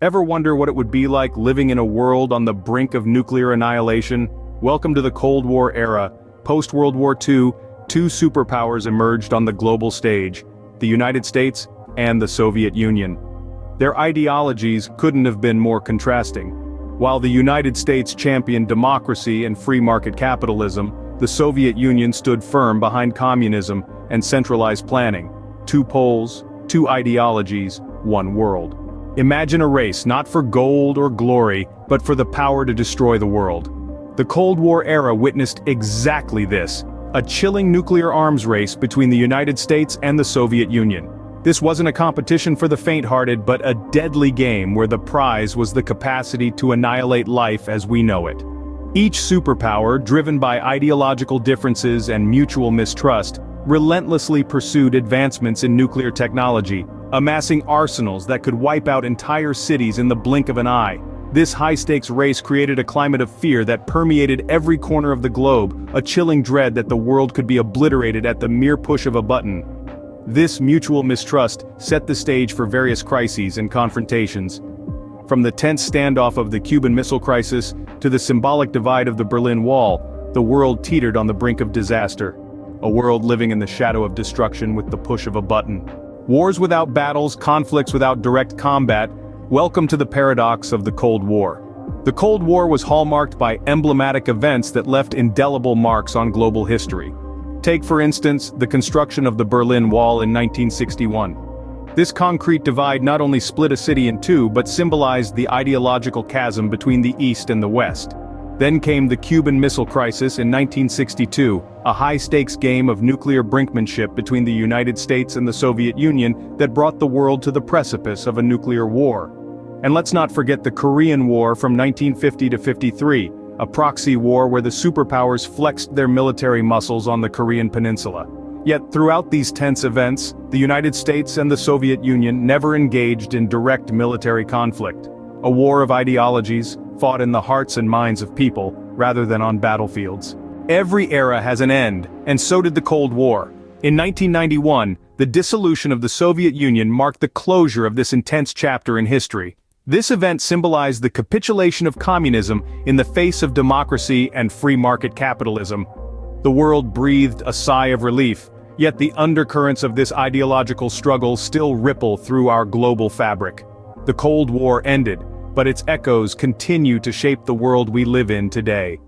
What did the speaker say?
Ever wonder what it would be like living in a world on the brink of nuclear annihilation? Welcome to the Cold War era. Post-World War II, two superpowers emerged on the global stage: the United States and the Soviet Union. Their ideologies couldn't have been more contrasting. While the United States championed democracy and free market capitalism, the Soviet Union stood firm behind communism and centralized planning. Two poles, two ideologies, one world. Imagine a race not for gold or glory, but for the power to destroy the world. The Cold War era witnessed exactly this: a chilling nuclear arms race between the United States and the Soviet Union. This wasn't a competition for the faint-hearted, but a deadly game where the prize was the capacity to annihilate life as we know it. Each superpower, driven by ideological differences and mutual mistrust, relentlessly pursued advancements in nuclear technology, amassing arsenals that could wipe out entire cities in the blink of an eye. This high-stakes race created a climate of fear that permeated every corner of the globe, a chilling dread that the world could be obliterated at the mere push of a button. This mutual mistrust set the stage for various crises and confrontations. From the tense standoff of the Cuban Missile Crisis to the symbolic divide of the Berlin Wall, the world teetered on the brink of disaster. A world living in the shadow of destruction with the push of a button. Wars without battles, conflicts without direct combat. Welcome to the paradox of the Cold War. The Cold War was hallmarked by emblematic events that left indelible marks on global history. Take, for instance, the construction of the Berlin Wall in 1961. This concrete divide not only split a city in two, but symbolized the ideological chasm between the East and the West. Then came the Cuban Missile Crisis in 1962, a high-stakes game of nuclear brinkmanship between the United States and the Soviet Union that brought the world to the precipice of a nuclear war. And let's not forget the Korean War from 1950 to 53, a proxy war where the superpowers flexed their military muscles on the Korean peninsula. Yet throughout these tense events, the United States and the Soviet Union never engaged in direct military conflict. A war of ideologies, fought in the hearts and minds of people, rather than on battlefields. Every era has an end, and so did the Cold War. In 1991, the dissolution of the Soviet Union marked the closure of this intense chapter in history. This event symbolized the capitulation of communism in the face of democracy and free market capitalism. The world breathed a sigh of relief, yet the undercurrents of this ideological struggle still ripple through our global fabric. The Cold War ended, but its echoes continue to shape the world we live in today.